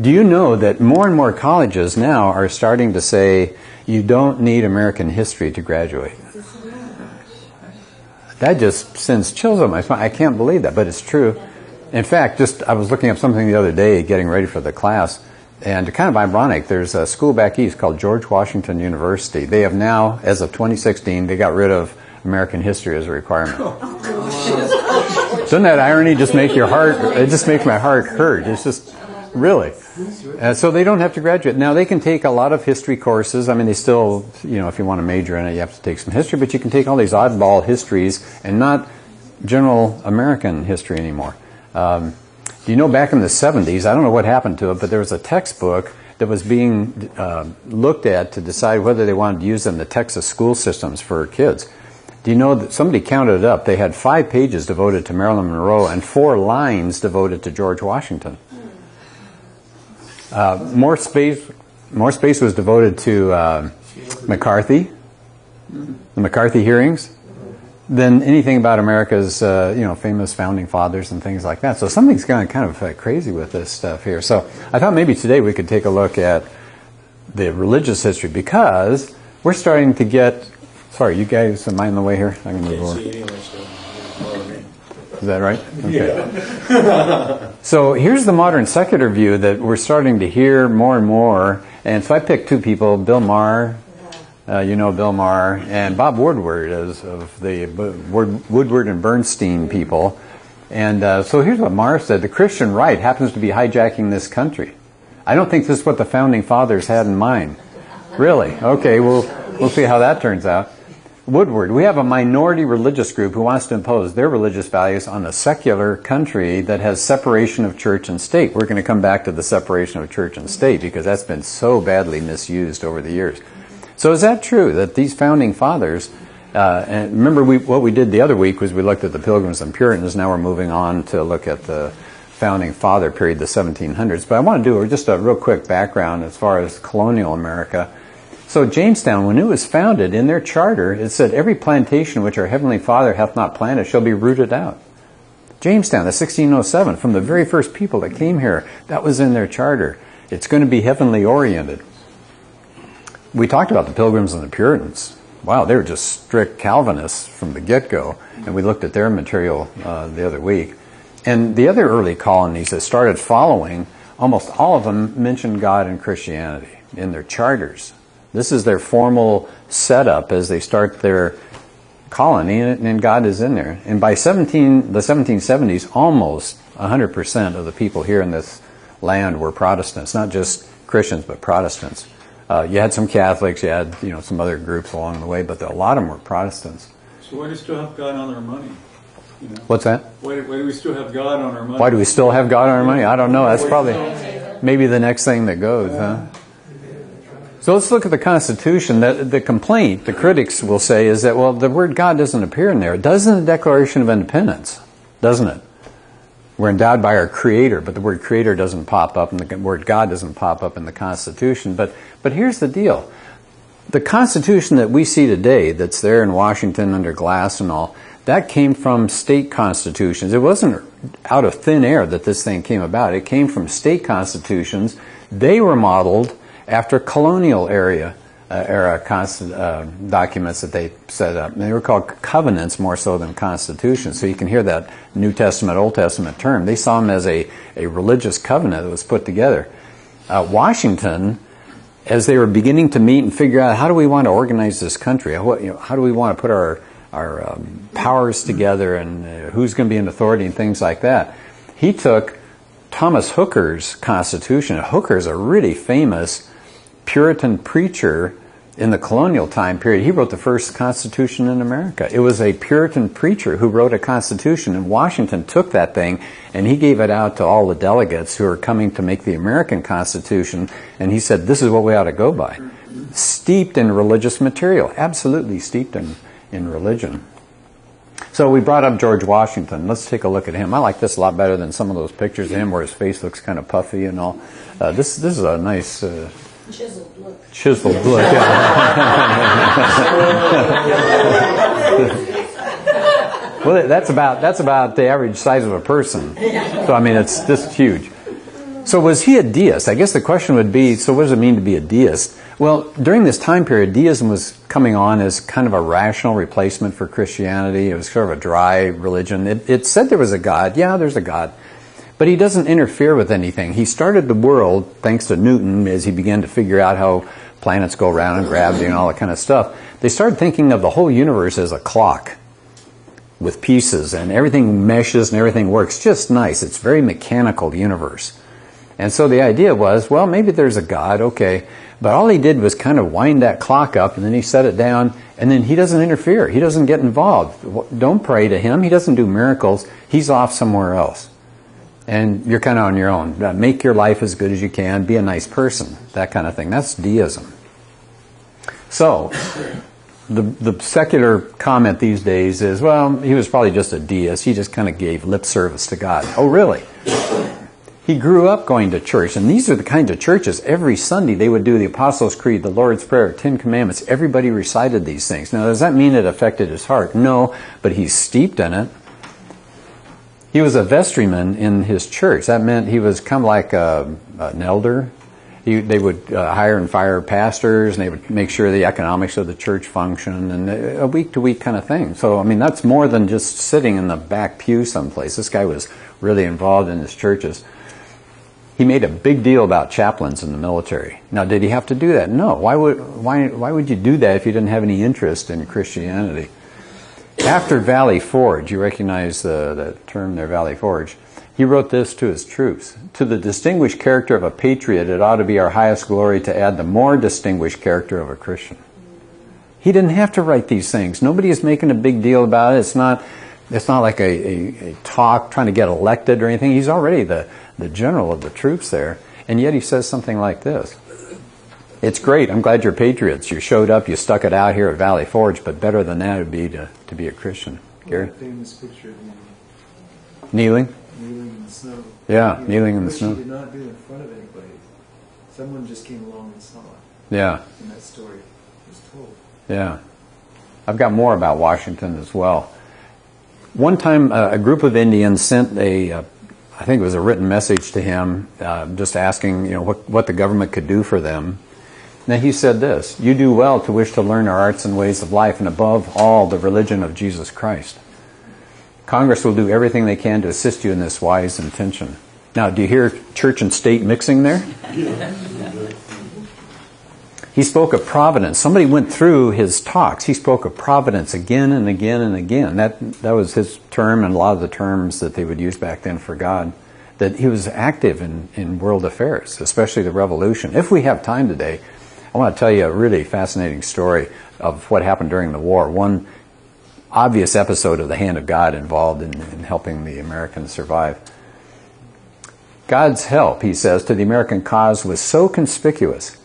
Do you know that more and more colleges now are starting to say you don't need American history to graduate? That just sends chills up my spine. I can't believe that, but it's true. In fact, I was looking up something the other day, getting ready for the class, and kind of ironic, there's a school back east called George Washington University. They have now, as of 2016, they got rid of American history as a requirement. Doesn't that irony just make your heart, it just makes my heart hurt. It's just, really. So they don't have to graduate. Now, they can take a lot of history courses. I mean, they still, if you want to major in it, you have to take some history, but you can take all these oddball histories and not general American history anymore. Do you know back in the 70s, I don't know what happened to it, but there was a textbook that was being looked at to decide whether they wanted to use them in the Texas school systems for kids. Do you know that somebody counted it up? They had 5 pages devoted to Marilyn Monroe and 4 lines devoted to George Washington. More space was devoted to McCarthy, the McCarthy hearings, than anything about America's, famous founding fathers and things like that. So something's gone kind of crazy with this stuff here. So I thought maybe today we could take a look at the religious history, because we're starting to get. Sorry, you guys, am I in the way here? I'm going to move over. Is that right? Okay. Yeah. So here's the modern secular view that we're starting to hear more and more. And so I picked 2 people, Bill Maher, Bill Maher, and Bob Woodward, as of the Woodward and Bernstein people. And so here's what Maher said: the Christian right happens to be hijacking this country. I don't think this is what the founding fathers had in mind. Really? Okay, we'll see how that turns out. Woodward: we have a minority religious group who wants to impose their religious values on a secular country that has separation of church and state. We're going to come back to the separation of church and state because that's been so badly misused over the years. So is that true that these founding fathers, and remember what we did the other week was we looked at the Pilgrims and Puritans. Now we're moving on to look at the founding father period, the 1700s. But I want to do just a real quick background as far as colonial America. So Jamestown, when it was founded, in their charter, it said, every plantation which our Heavenly Father hath not planted shall be rooted out. Jamestown, that's 1607, from the very first people that came here, that was in their charter. It's going to be heavenly oriented. We talked about the Pilgrims and the Puritans. Wow, they were just strict Calvinists from the get-go, and we looked at their material the other week. And the other early colonies that started following, almost all of them mentioned God and Christianity in their charters. This is their formal setup as they start their colony, and God is in there. And by the 1770s, almost 100% of the people here in this land were Protestants, not just Christians, but Protestants. You had some Catholics, you had some other groups along the way, but a lot of them were Protestants. So why do we still have God on our money? What's that? Why do we still have God on our money? Why do we still have God on our money? I don't know. That's probably maybe the next thing that goes, huh? So let's look at the Constitution. The complaint, the critics will say, is that, well, the word God doesn't appear in there. It does in the Declaration of Independence, doesn't it? We're endowed by our Creator, but the word Creator doesn't pop up, and the word God doesn't pop up in the Constitution. But here's the deal. The Constitution that we see today, that's there in Washington under glass and all, that came from state constitutions. It wasn't out of thin air that this thing came about. It came from state constitutions. They were modeled after colonial era documents that they set up. And they were called covenants more so than constitutions. So you can hear that New Testament, Old Testament term. They saw them as a religious covenant that was put together. Washington, as they were beginning to meet and figure out how do we want to organize this country, how do we want to put our powers together and who's going to be in authority and things like that, he took Thomas Hooker's Constitution. Hooker is a really famous Puritan preacher in the colonial time period. He wrote the first Constitution in America. It was a Puritan preacher who wrote a Constitution, and Washington took that thing and he gave it out to all the delegates who are coming to make the American Constitution, and he said, this is what we ought to go by. Steeped in religious material, absolutely steeped in religion. So we brought up George Washington. Let's take a look at him. I like this a lot better than some of those pictures of him where his face looks kind of puffy and all. This is a nice... chiseled look. Chiseled look, yeah. Well, that's about the average size of a person. So I mean, it's just huge. So was he a deist? I guess the question would be, so what does it mean to be a deist? Well, during this time period, deism was coming on as kind of a rational replacement for Christianity. It was sort of a dry religion. It said there was a God. Yeah, there's a God. But he doesn't interfere with anything. He started the world, thanks to Newton, as he began to figure out how planets go around and gravity and all that kind of stuff. They started thinking of the whole universe as a clock with pieces, and everything meshes and everything works just nice. It's very mechanical, the universe. And so the idea was, well, maybe there's a God, okay. But all he did was kind of wind that clock up, and then he set it down, and then he doesn't interfere. He doesn't get involved. Don't pray to him. He doesn't do miracles. He's off somewhere else. And you're kind of on your own. Make your life as good as you can. Be a nice person. That kind of thing. That's deism. So, the secular comment these days is, well, he was probably just a deist. He just kind of gave lip service to God. Oh, really? He grew up going to church, and these are the kinds of churches. Every Sunday they would do the Apostles' Creed, the Lord's Prayer, 10 Commandments. Everybody recited these things. Now, does that mean it affected his heart? No, but he's steeped in it. He was a vestryman in his church. That meant he was kind of like an elder. They would hire and fire pastors, and they would make sure the economics of the church functioned, and a week-to-week kind of thing. So, I mean, that's more than just sitting in the back pew someplace. This guy was really involved in his churches. He made a big deal about chaplains in the military. Now, did he have to do that? No. Why would you do that if you didn't have any interest in Christianity? After Valley Forge, you recognize the term there, Valley Forge, he wrote this to his troops. To the distinguished character of a patriot, it ought to be our highest glory to add the more distinguished character of a Christian. He didn't have to write these things. Nobody is making a big deal about it. It's not like a talk trying to get elected or anything. He's already the general of the troops there. And yet he says something like this. It's great. I'm glad you're patriots. You showed up. You stuck it out here at Valley Forge. But better than that would be to be a Christian. Gary? Famous picture of him Kneeling? kneeling in the snow. Yeah, kneeling in the snow. Which he did not do in front of anybody. Someone just came along and saw it. Yeah. And that story was told. Yeah. I've got more about Washington as well. One time, a group of Indians sent I think it was a written message to him, just asking, what the government could do for them. Now he said this: "You do well to wish to learn our arts and ways of life, and above all, the religion of Jesus Christ. Congress will do everything they can to assist you in this wise intention." Now, do you hear church and state mixing there? He spoke of providence. Somebody went through his talks. He spoke of providence again and again and again. That was his term, and a lot of the terms that they would use back then for God. That he was active in world affairs, especially the revolution. If we have time today, I want to tell you a really fascinating story of what happened during the war. One obvious episode of the hand of God involved in helping the Americans survive. God's help, he says, to the American cause was so conspicuous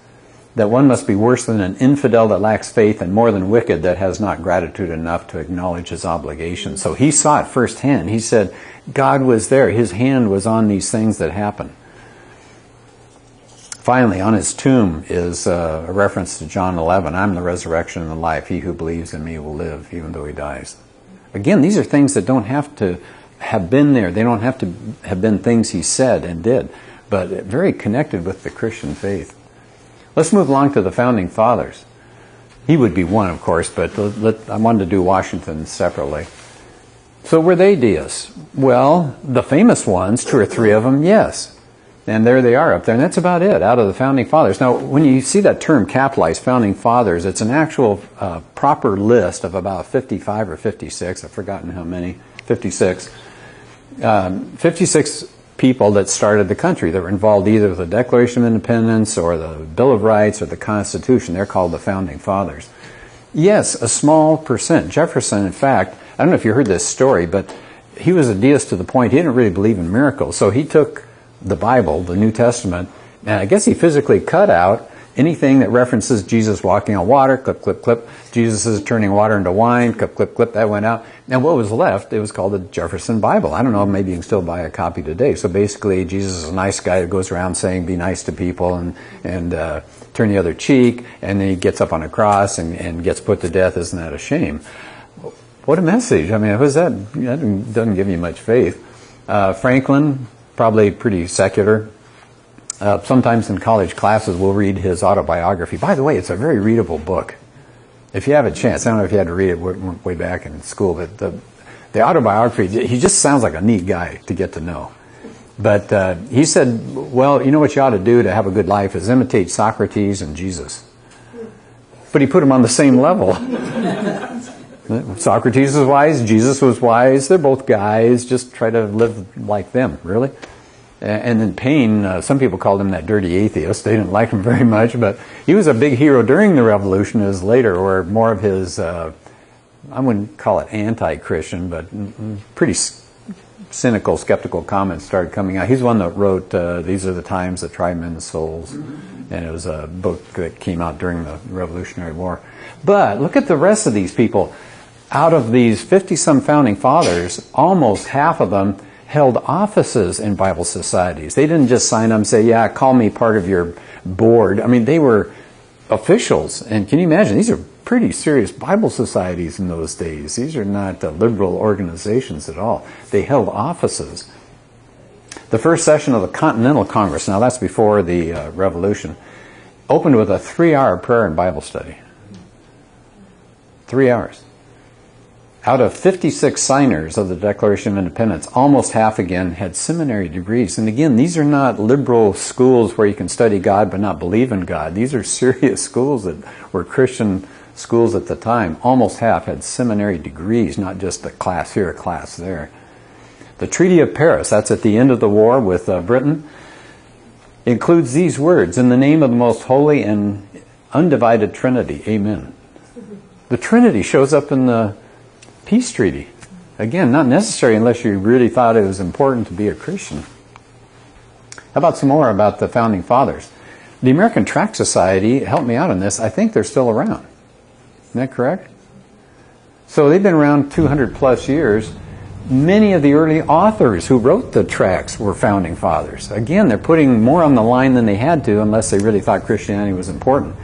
that one must be worse than an infidel that lacks faith and more than wicked that has not gratitude enough to acknowledge his obligation. So he saw it firsthand. He said God was there. His hand was on these things that happened. Finally, on his tomb is a reference to John 11. I'm the resurrection and the life. He who believes in me will live even though he dies. Again, these are things that don't have to have been there. They don't have to have been things he said and did, but very connected with the Christian faith. Let's move along to the Founding Fathers. He would be one, of course, but I wanted to do Washington separately. So were they deists? Well, the famous ones, 2 or 3 of them, yes. And there they are up there, and that's about it, out of the Founding Fathers. Now, when you see that term capitalized, Founding Fathers, it's an actual proper list of about 55 or 56, I've forgotten how many, 56. 56 people that started the country that were involved either with the Declaration of Independence or the Bill of Rights or the Constitution. They're called the Founding Fathers. Yes, a small percent. Jefferson, in fact, I don't know if you heard this story, but he was a deist to the point he didn't really believe in miracles. So he took the Bible, the New Testament, and I guess he physically cut out anything that references Jesus walking on water, clip, clip, clip. Jesus is turning water into wine, clip, clip, clip. That went out. And what was left, it was called the Jefferson Bible. I don't know, maybe you can still buy a copy today. So basically, Jesus is a nice guy that goes around saying, be nice to people and turn the other cheek. And then he gets up on a cross and gets put to death. Isn't that a shame? What a message. I mean, that doesn't give you much faith. Franklin, probably pretty secular. Sometimes in college classes we'll read his autobiography. By the way, it's a very readable book. If you have a chance, I don't know if you had to read it way back in school, but the autobiography, he just sounds like a neat guy to get to know. But he said, well, you know what you ought to do to have a good life is imitate Socrates and Jesus. But he put them on the same level. Socrates was wise, Jesus was wise, they're both guys, just try to live like them, really. And then Paine, some people called him that dirty atheist. They didn't like him very much, but he was a big hero during the Revolution as later, where more of his, I wouldn't call it anti-Christian, but pretty cynical, skeptical comments started coming out. He's the one that wrote These Are the Times That Try Men's Souls, and it was a book that came out during the Revolutionary War. But look at the rest of these people. Out of these 50-some founding fathers, almost half of them held offices in Bible societies. They didn't just sign up and say, yeah, call me part of your board. I mean, they were officials. And can you imagine? These are pretty serious Bible societies in those days. These are not liberal organizations at all. They held offices. The first session of the Continental Congress, now that's before the Revolution, opened with a 3-hour prayer and Bible study. 3 hours. Out of 56 signers of the Declaration of Independence, almost half again had seminary degrees. And again, these are not liberal schools where you can study God but not believe in God. These are serious schools that were Christian schools at the time. Almost half had seminary degrees, not just a class here, a class there. The Treaty of Paris, that's at the end of the war with Britain, includes these words, in the name of the most holy and undivided Trinity, amen. The Trinity shows up in the Peace Treaty. Again, not necessary unless you really thought it was important to be a Christian. How about some more about the Founding Fathers? The American Tract Society, help me out on this, I think they're still around. Isn't that correct? So they've been around 200 plus years. Many of the early authors who wrote the tracts were Founding Fathers. Again, they're putting more on the line than they had to unless they really thought Christianity was important.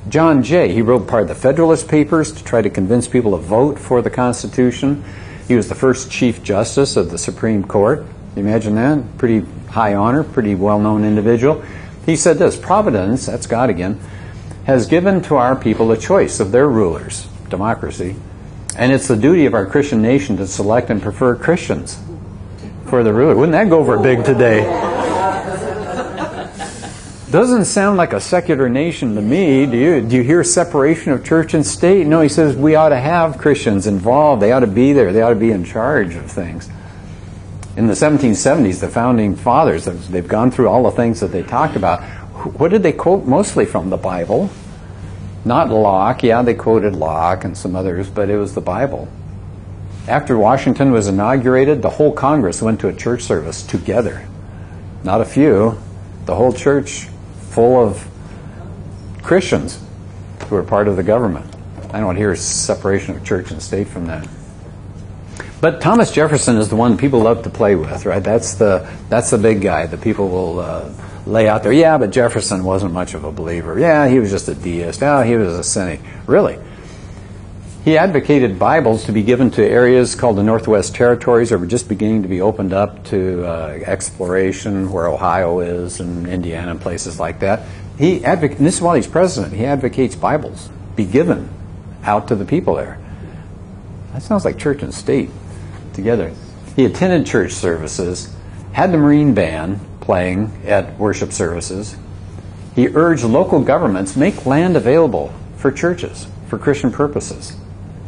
John Jay, he wrote part of the Federalist Papers to try to convince people to vote for the Constitution. He was the first Chief Justice of the Supreme Court. Can you imagine that? Pretty high honor, pretty well-known individual. He said this, Providence, that's God again, has given to our people a choice of their rulers, democracy, and it's the duty of our Christian nation to select and prefer Christians for the ruler. Wouldn't that go over big today? Doesn't sound like a secular nation to me. Do you hear separation of church and state? No, he says we ought to have Christians involved. They ought to be there. They ought to be in charge of things. In the 1770s, the Founding Fathers, they've gone through all the things that they talked about. What did they quote? Mostly from the Bible. Not Locke. Yeah, they quoted Locke and some others, but it was the Bible. After Washington was inaugurated, the whole Congress went to a church service together. Not a few. The whole church full of Christians who are part of the government. I don't hear separation of church and state from that. But Thomas Jefferson is the one people love to play with, right? That's the big guy that people will lay out there. Yeah, but Jefferson wasn't much of a believer. Yeah, he was just a deist. Oh, he was a cynic. Really? He advocated Bibles to be given to areas called the Northwest Territories that were just beginning to be opened up to exploration, where Ohio is and Indiana and places like that. And this is while he's president. He advocates Bibles be given out to the people there. That sounds like church and state together. He attended church services, had the Marine Band playing at worship services. He urged local governments make land available for churches for Christian purposes.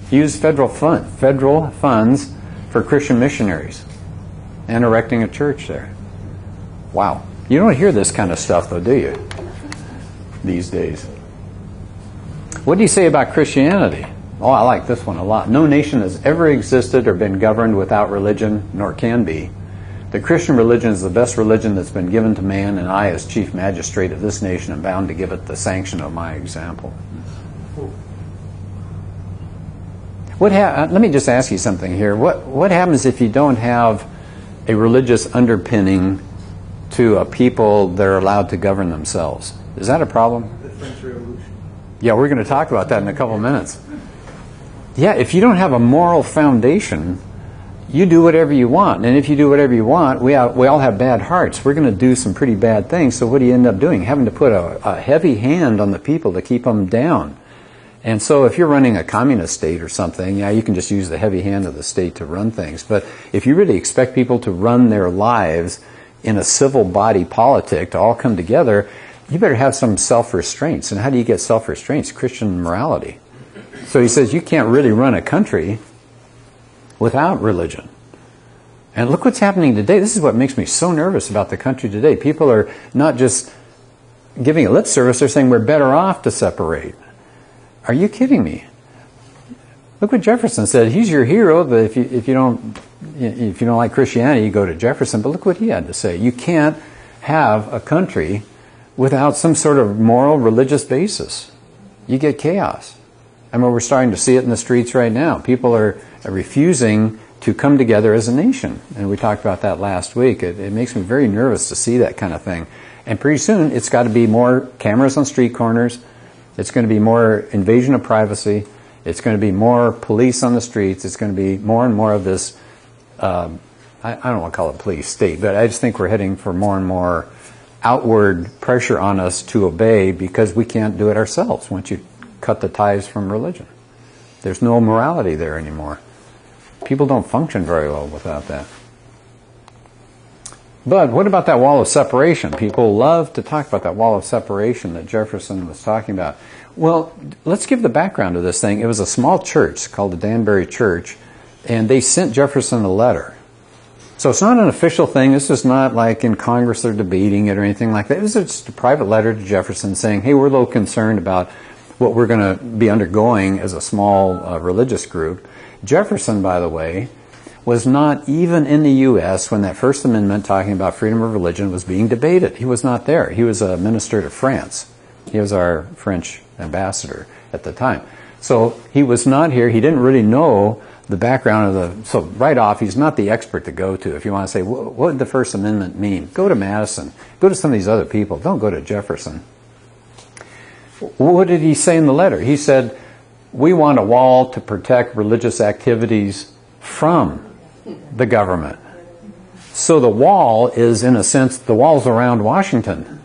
He used federal funds for Christian missionaries and erecting a church there. Wow. You don't hear this kind of stuff, though, do you, these days? What do you say about Christianity? Oh, I like this one a lot. No nation has ever existed or been governed without religion, nor can be. The Christian religion is the best religion that's been given to man, and I, as chief magistrate of this nation, am bound to give it the sanction of my example. Let me just ask you something here. What happens if you don't have a religious underpinning to a people that are allowed to govern themselves? Is that a problem? The French Revolution. Yeah, we're going to talk about that in a couple of minutes. Yeah, if you don't have a moral foundation, you do whatever you want. And if you do whatever you want, we all have bad hearts. We're going to do some pretty bad things. So what do you end up doing? Having to put a heavy hand on the people to keep them down. And so if you're running a communist state or something, yeah, you can just use the heavy hand of the state to run things. But if you really expect people to run their lives in a civil body politic to all come together, you better have some self-restraints. And how do you get self-restraints? Christian morality. So he says you can't really run a country without religion. And look what's happening today. This is what makes me so nervous about the country today. People are not just giving a lip service, they're saying we're better off to separate. Are you kidding me? Look what Jefferson said. He's your hero, but if you don't like Christianity, you go to Jefferson. But look what he had to say. You can't have a country without some sort of moral, religious basis. You get chaos. I mean, we're starting to see it in the streets right now. People are refusing to come together as a nation. And we talked about that last week. It makes me very nervous to see that kind of thing. And pretty soon, it's got to be more cameras on street corners. It's going to be more invasion of privacy. It's going to be more police on the streets. It's going to be more and more of this, I don't want to call it police state, but I just think we're heading for more and more outward pressure on us to obey because we can't do it ourselves once you cut the ties from religion. There's no morality there anymore. People don't function very well without that. But what about that wall of separation? People love to talk about that wall of separation that Jefferson was talking about. Well, let's give the background to this thing. It was a small church called the Danbury Church, and they sent Jefferson a letter. So it's not an official thing. This is not like in Congress they're debating it or anything like that. It was just a private letter to Jefferson saying, hey, we're a little concerned about what we're going to be undergoing as a small religious group. Jefferson, by the way, was not even in the U.S. when that First Amendment talking about freedom of religion was being debated. He was not there. He was a minister to France. He was our French ambassador at the time. So he was not here. He didn't really know the background of the... So right off, he's not the expert to go to. If you want to say, what did the First Amendment mean? Go to Madison. Go to some of these other people. Don't go to Jefferson. What did he say in the letter? He said, we want a wall to protect religious activities from the government. So the wall is, in a sense, the wall's around Washington.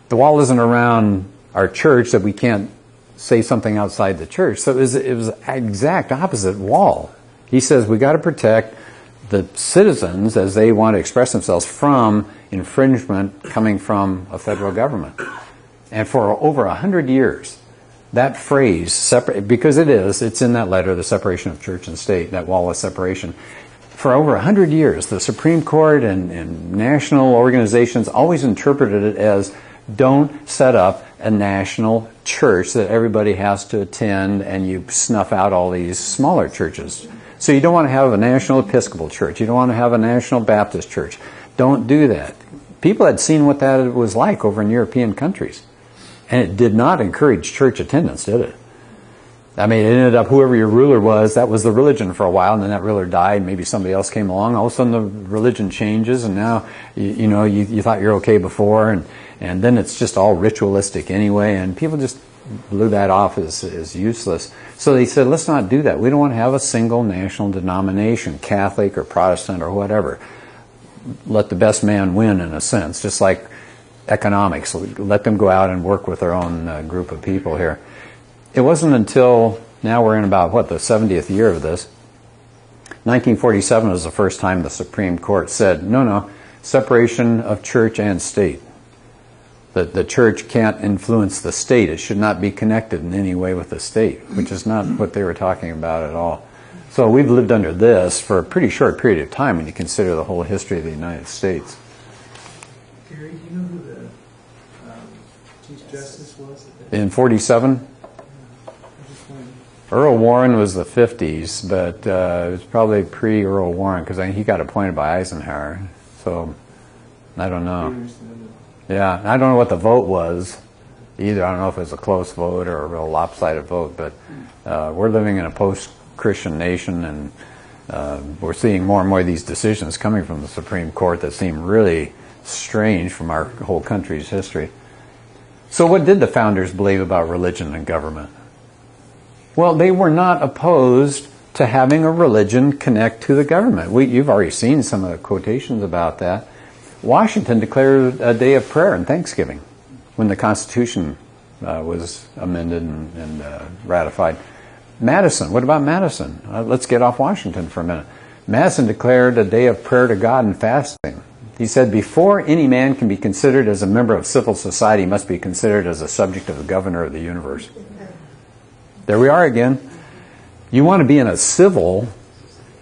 The wall isn't around our church that we can't say something outside the church. So it was exact opposite wall. He says we got to protect the citizens as they want to express themselves from infringement coming from a federal government. And for over 100 years, that phrase, because it's in that letter, the separation of church and state, that wall of separation. For over 100 years, the Supreme Court and national organizations always interpreted it as don't set up a national church that everybody has to attend and you snuff out all these smaller churches. So you don't want to have a national Episcopal church. You don't want to have a national Baptist church. Don't do that. People had seen what that was like over in European countries. And it did not encourage church attendance, did it? I mean, it ended up whoever your ruler was, that was the religion for a while, and then that ruler died, maybe somebody else came along. All of a sudden the religion changes, and now you thought you're okay before, and then it's just all ritualistic anyway, and people just blew that off as useless. So they said, let's not do that. We don't want to have a single national denomination, Catholic or Protestant or whatever. Let the best man win, in a sense, just like economics. Let them go out and work with their own group of people here. It wasn't until, now we're in about, the 70th year of this. 1947 was the first time the Supreme Court said, no, separation of church and state. The church can't influence the state. It should not be connected in any way with the state, which is not what they were talking about at all. So we've lived under this for a pretty short period of time when you consider the whole history of the United States. Gary, do you know who the Chief Justice was? In 47? Earl Warren was the 50s, but it was probably pre-Earl Warren because he got appointed by Eisenhower. So I don't know. Yeah, I don't know what the vote was either. I don't know if it was a close vote or a real lopsided vote, but we're living in a post-Christian nation, and we're seeing more and more of these decisions coming from the Supreme Court that seem really strange from our whole country's history. So what did the founders believe about religion and government? Well, they were not opposed to having a religion connect to the government. You've already seen some of the quotations about that. Washington declared a day of prayer and thanksgiving when the Constitution was amended and ratified. Madison, what about Madison? Let's get off Washington for a minute. Madison declared a day of prayer to God and fasting. He said, before any man can be considered as a member of civil society, he must be considered as a subject of the governor of the universe. There we are again. You want to be in a civil,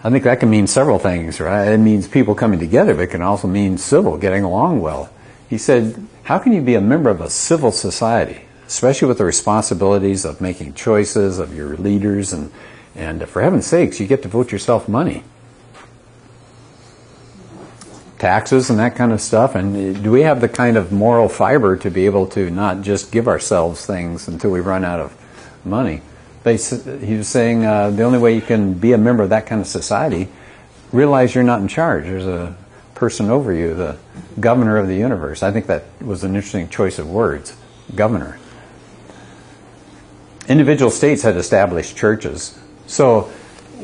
I think that can mean several things, right? It means people coming together, but it can also mean civil, getting along well. He said, how can you be a member of a civil society, especially with the responsibilities of making choices of your leaders, and for heaven's sakes, you get to vote yourself money. Taxes and that kind of stuff. And do we have the kind of moral fiber to be able to not just give ourselves things until we run out of money? He was saying the only way you can be a member of that kind of society, realize you're not in charge. There's a person over you, the governor of the universe. I think that was an interesting choice of words, governor. Individual states had established churches. So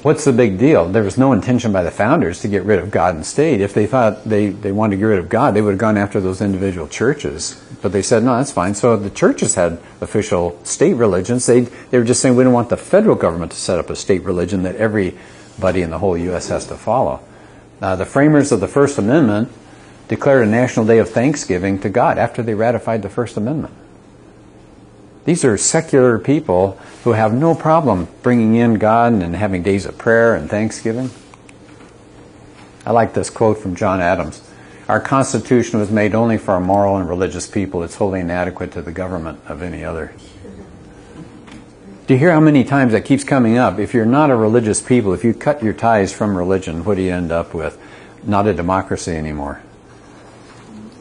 what's the big deal? There was no intention by the founders to get rid of God and state. If they thought they wanted to get rid of God, they would have gone after those individual churches. But they said, no, that's fine. So the churches had official state religions. They were just saying, we don't want the federal government to set up a state religion that everybody in the whole U.S. has to follow. The framers of the First Amendment declared a national day of thanksgiving to God after they ratified the First Amendment. These are secular people who have no problem bringing in God and having days of prayer and thanksgiving. I like this quote from John Adams. Our Constitution was made only for a moral and religious people. It's wholly inadequate to the government of any other. Do you hear how many times that keeps coming up? If you're not a religious people, if you cut your ties from religion, what do you end up with? Not a democracy anymore.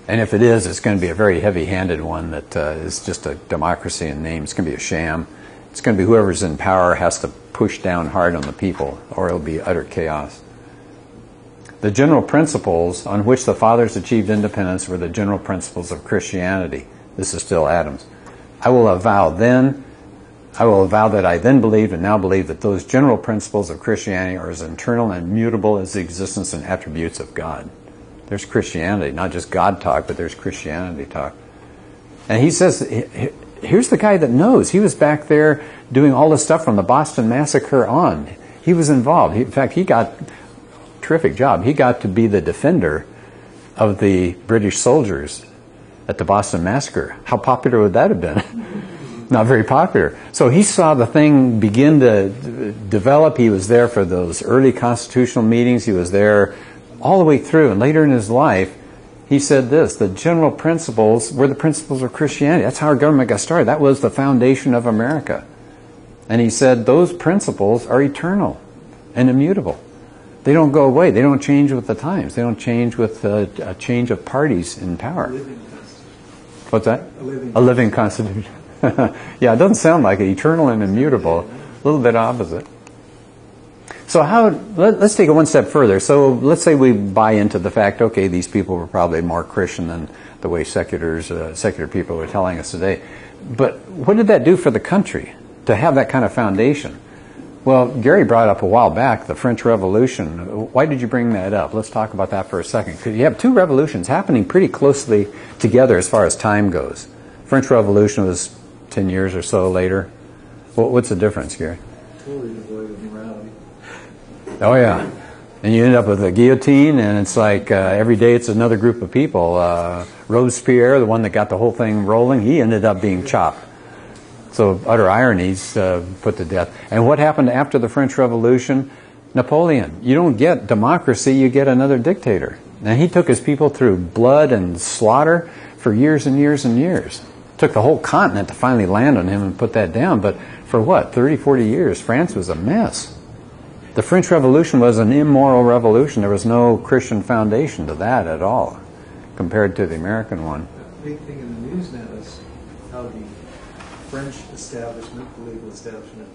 And if it is, it's going to be a very heavy-handed one that is just a democracy in name. It's going to be a sham. It's going to be whoever's in power has to push down hard on the people, or it'll be utter chaos. The general principles on which the fathers achieved independence were the general principles of Christianity. This is still Adams. I will avow that I then believed and now believe that those general principles of Christianity are as internal and immutable as the existence and attributes of God. There's Christianity, not just God talk, but there's Christianity talk. And he says, here's the guy that knows. He was back there doing all the stuff from the Boston Massacre on. He was involved. In fact, he got a terrific job. He got to be the defender of the British soldiers at the Boston Massacre. How popular would that have been? Not very popular. So he saw the thing begin to develop. He was there for those early constitutional meetings. He was there all the way through. And later in his life, he said this, the general principles were the principles of Christianity. That's how our government got started. That was the foundation of America. And he said those principles are eternal and immutable. They don't go away. They don't change with the times. They don't change with a change of parties in power. What's that? A living constitution. Yeah, it doesn't sound like it. Eternal and immutable. A little bit opposite. So let's take it one step further. So let's say we buy into the fact, okay, these people were probably more Christian than the way secular people were telling us today. But what did that do for the country to have that kind of foundation? Well, Gary brought up a while back the French Revolution. Why did you bring that up? Let's talk about that for a second. Because you have two revolutions happening pretty closely together as far as time goes. French Revolution was 10 years or so later. What's the difference, Gary? Totally devoid of morality. Oh, yeah. And you end up with a guillotine, and it's like every day it's another group of people. Robespierre, the one that got the whole thing rolling, he ended up being chopped. So utter ironies put to death. And what happened after the French Revolution? Napoleon. You don't get democracy, you get another dictator. And he took his people through blood and slaughter for years and years and years. It took the whole continent to finally land on him and put that down. But for what, 30, 40 years, France was a mess. The French Revolution was an immoral revolution. There was no Christian foundation to that at all, compared to the American one. The big thing in the news now is how the French establishment, the legal establishment,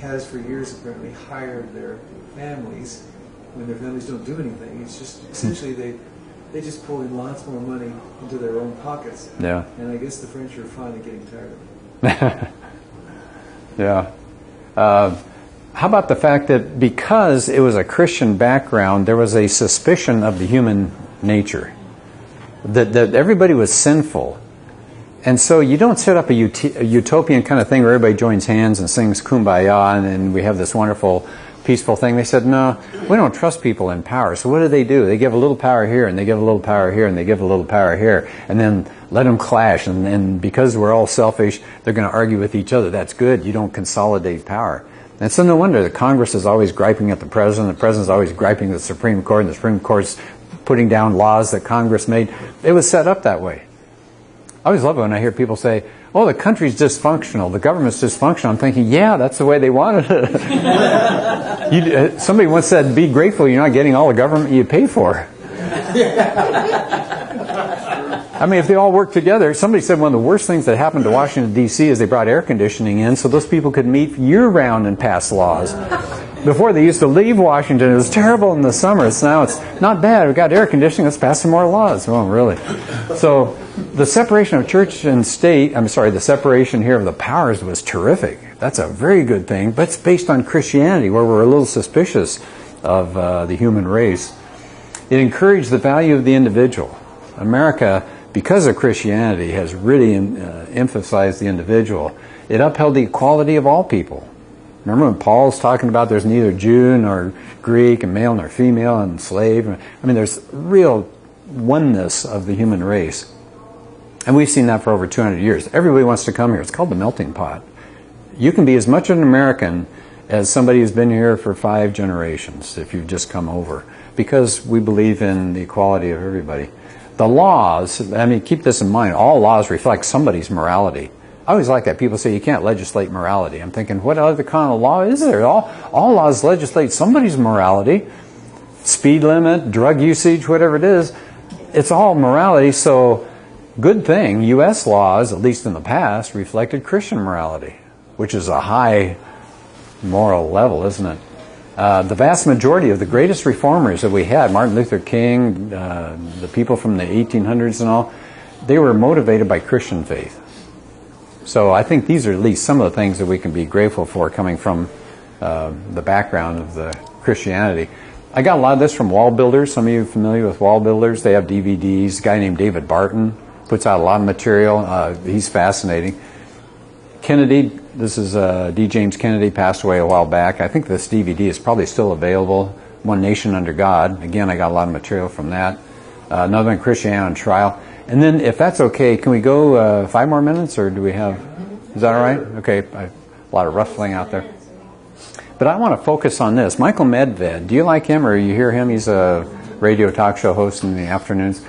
has for years apparently hired their families when their families don't do anything. It's just essentially they just pull in lots more money into their own pockets. Yeah. And I guess the French are finally getting tired of it. Yeah. how about the fact that because it was a Christian background, there was a suspicion of the human nature, that everybody was sinful. And so you don't set up a utopian kind of thing where everybody joins hands and sings Kumbaya and we have this wonderful, peaceful thing. They said, no, we don't trust people in power. So what do? They give a little power here, and they give a little power here, and they give a little power here, and then let them clash. And because we're all selfish, they're going to argue with each other. That's good. You don't consolidate power. And so no wonder the Congress is always griping at the President is always griping at the Supreme Court, and the Supreme Court's putting down laws that Congress made. It was set up that way. I always love it when I hear people say, oh, the country's dysfunctional, the government's dysfunctional. I'm thinking, yeah, that's the way they wanted it. Somebody once said, be grateful you're not getting all the government you pay for. I mean, if they all work together, somebody said one of the worst things that happened to Washington, D.C. is they brought air conditioning in so those people could meet year-round and pass laws. Before, they used to leave Washington. It was terrible in the summer. Now it's not bad. We've got air conditioning. Let's pass some more laws. Oh, really? So the separation of church and state, the separation here of the powers was terrific. That's a very good thing. But it's based on Christianity, where we're a little suspicious of the human race. It encouraged the value of the individual. America, because of Christianity, has really emphasized the individual. It upheld the equality of all people. Remember when Paul's talking about there's neither Jew nor Greek and male nor female and slave? I mean, there's real oneness of the human race. And we've seen that for over 200 years. Everybody wants to come here. It's called the melting pot. You can be as much an American as somebody who's been here for 5 generations if you've just come over, because we believe in the equality of everybody. The laws, keep this in mind, all laws reflect somebody's morality. I always like that. People say you can't legislate morality. I'm thinking, what other kind of law is there? All laws legislate somebody's morality. Speed limit, drug usage, whatever it is. It's all morality. So, good thing, U.S. laws, at least in the past, reflected Christian morality, which is a high moral level, isn't it? The vast majority of the greatest reformers that we had, Martin Luther King, the people from the 1800s and all, they were motivated by Christian faith. So I think these are at least some of the things that we can be grateful for coming from the background of the Christianity. I got a lot of this from Wall Builders. Some of you are familiar with Wall Builders. They have DVDs. A guy named David Barton puts out a lot of material. He's fascinating. Kennedy, this is D. James Kennedy, passed away a while back. I think this DVD is probably still available. One Nation Under God. Again, I got a lot of material from that. Another one, Christianity on Trial. And then, if that's okay, can we go 5 more minutes, or do we have... Is that all right? Okay, a lot of rustling out there. But I want to focus on this. Michael Medved, do you like him, or you hear him? He's a radio talk show host in the afternoons.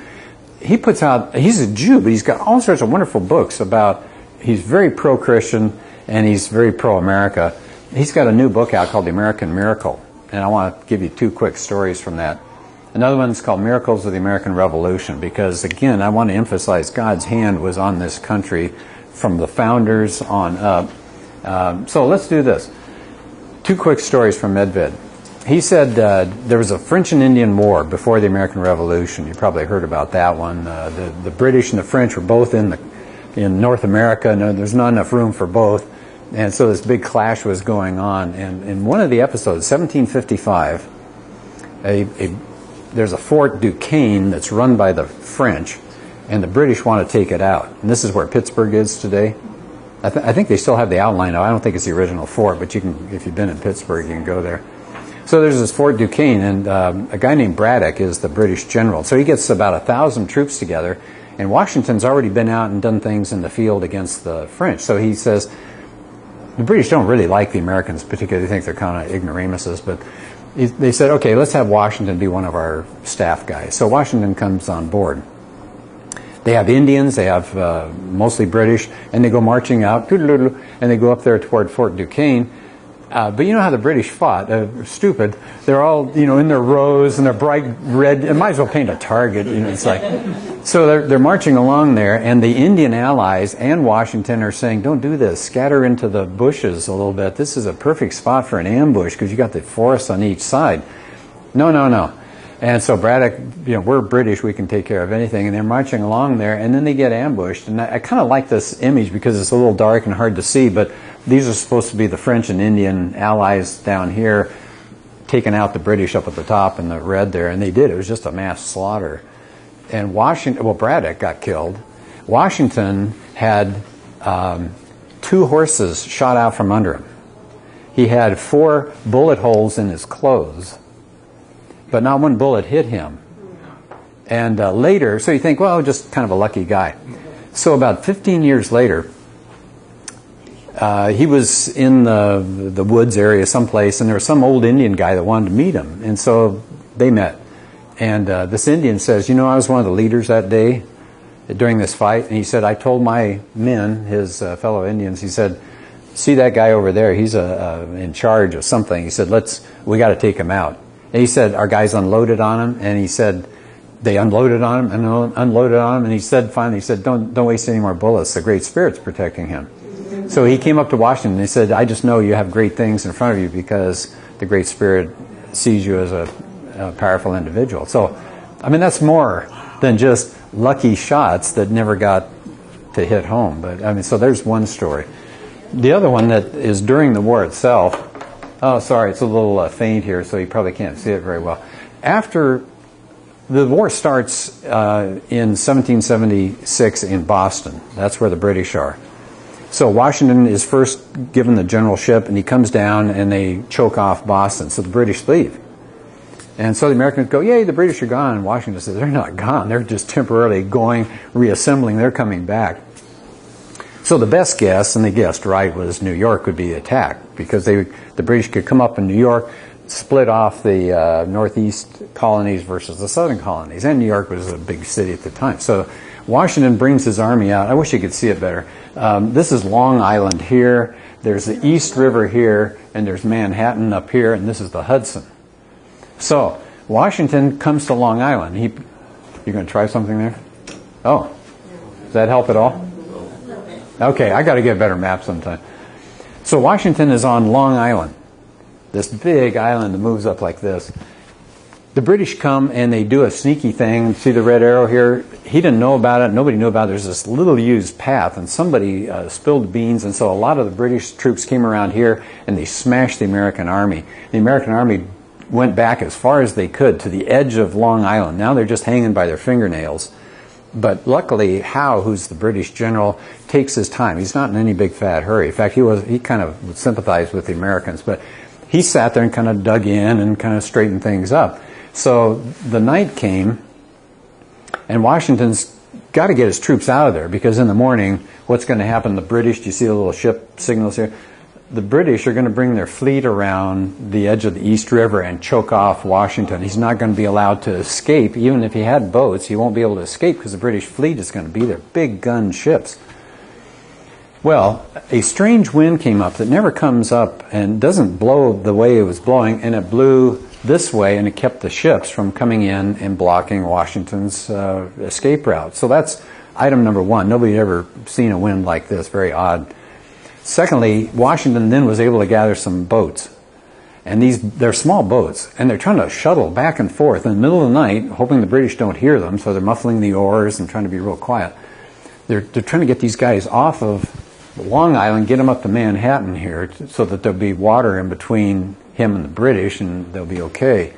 He puts out... He's a Jew, but he's got all sorts of wonderful books about... He's very pro-Christian, and he's very pro-America. He's got a new book out called The American Miracle, and I want to give you 2 quick stories from that. Another one is called Miracles of the American Revolution, because, again, I want to emphasize God's hand was on this country from the founders on up. So let's do this. 2 quick stories from Medved. He said there was a French and Indian War before the American Revolution. You probably heard about that one. The British and the French were both in North America, and there's not enough room for both. And so this big clash was going on. And in one of the episodes, 1755, there's a Fort Duquesne that's run by the French, and the British want to take it out. And this is where Pittsburgh is today. I think they still have the outline. I don't think it's the original fort, but you can, if you've been in Pittsburgh, you can go there. So there's this Fort Duquesne, and a guy named Braddock is the British general. So he gets about 1,000 troops together, and Washington's already been out and done things in the field against the French. So he says, the British don't really like the Americans, particularly. They think they're kind of ignoramuses, but they said, okay, let's have Washington be one of our staff guys. So Washington comes on board. They have Indians, they have mostly British, and they go marching out, and they go up there toward Fort Duquesne. But you know how the British fought? Stupid. They're all, in their rows and they're bright red. It might as well paint a target. It's like, so they're marching along there, and the Indian allies and Washington are saying, "Don't do this. Scatter into the bushes a little bit. This is a perfect spot for an ambush because you got the forest on each side." No. And so Braddock, we're British, we can take care of anything. And they're marching along there, and then they get ambushed. And I kind of like this image because it's a little dark and hard to see, but these are supposed to be the French and Indian allies down here, taking out the British up at the top in the red there. And they did. It was just a mass slaughter. And Braddock got killed. Washington had 2 horses shot out from under him. He had 4 bullet holes in his clothes, but not one bullet hit him. And later, so you think, well, just kind of a lucky guy. So about 15 years later, he was in the woods area someplace, and there was some old Indian guy that wanted to meet him. And so they met. And this Indian says, I was one of the leaders that day during this fight. And he said, I told my men, his fellow Indians, he said, see that guy over there, he's in charge of something. He said, we got to take him out. And he said, our guys unloaded on him. And he said, they unloaded on him and unloaded on him. And he said, finally, don't waste any more bullets. The Great Spirit's protecting him. So he came up to Washington and he said, I just know you have great things in front of you because the Great Spirit sees you as a powerful individual. So, that's more than just lucky shots that never got to hit home. But, so there's one story. The other one that is during the war itself, sorry, it's a little faint here, so you probably can't see it very well. After the war starts in 1776 in Boston, that's where the British are. So Washington is first given the generalship, and he comes down and they choke off Boston, so the British leave. And so the Americans go, yay, the British are gone. And Washington says, they're not gone, they're just temporarily reassembling, they're coming back. So the best guess, and they guessed right, was New York would be attacked because the British could come up in New York, split off the northeast colonies versus the southern colonies. And New York was a big city at the time. So Washington brings his army out. I wish you could see it better. This is Long Island here. There's the East River here, and there's Manhattan up here, and this is the Hudson. So Washington comes to Long Island. You going to try something there? Oh, does that help at all? Okay, I got to get a better map sometime. So Washington is on Long Island, this big island that moves up like this. The British come and they do a sneaky thing. See the red arrow here? He didn't know about it. Nobody knew about it. There's this little used path, and somebody spilled beans, and so a lot of the British troops came around here and they smashed the American army. The American army went back as far as they could to the edge of Long Island. Now they're just hanging by their fingernails. But luckily, Howe, who's the British general, takes his time. He's not in any big fat hurry. In fact, he kind of would sympathize with the Americans, but he sat there and kind of dug in and kind of straightened things up. So the night came, and Washington's got to get his troops out of there because in the morning, what's going to happen? The British, do you see the little ship signals here? The British are going to bring their fleet around the edge of the East River and choke off Washington. He's not going to be allowed to escape. Even if he had boats, he won't be able to escape because the British fleet is going to be there. Big gun ships. Well, a strange wind came up that never comes up and doesn't blow the way it was blowing, and it blew this way, and it kept the ships from coming in and blocking Washington's escape route. So that's item number one. Nobody had ever seen a wind like this. Very odd. Secondly, Washington then was able to gather some boats. And they're small boats, and they're trying to shuttle back and forth in the middle of the night, hoping the British don't hear them, so they're muffling the oars and trying to be real quiet. They're trying to get these guys off of Long Island, get them up to Manhattan here, so that there'll be water in between him and the British, and they'll be okay.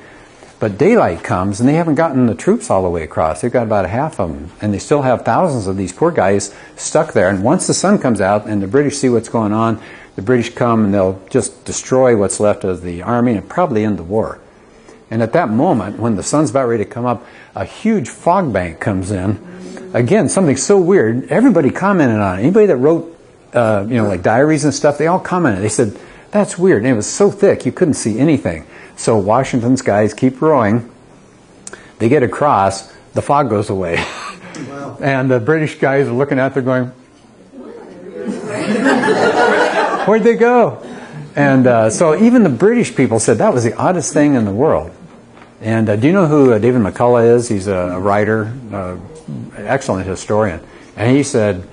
But daylight comes, and they haven't gotten the troops all the way across. They've got about half of them, and they still have thousands of these poor guys stuck there. And once the sun comes out and the British see what's going on, the British come and they'll just destroy what's left of the army and probably end the war. And at that moment, when the sun's about ready to come up, a huge fog bank comes in. Again, something so weird. Everybody commented on it. Anybody that wrote, like diaries and stuff, they all commented. They said, that's weird. And it was so thick, you couldn't see anything. So Washington's guys keep rowing. They get across. The fog goes away. Wow. And the British guys are looking out there going, where'd they go? And so even the British people said that was the oddest thing in the world. And do you know who David McCullough is? He's a writer, excellent historian. And he said,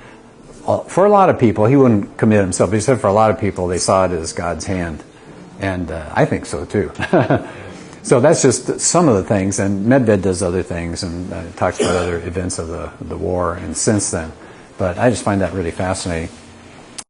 for a lot of people, he wouldn't commit himself. He said for a lot of people, they saw it as God's hand. And I think so too. So that's just some of the things, and Medved does other things and talks about other events of the war and since then. But I just find that really fascinating.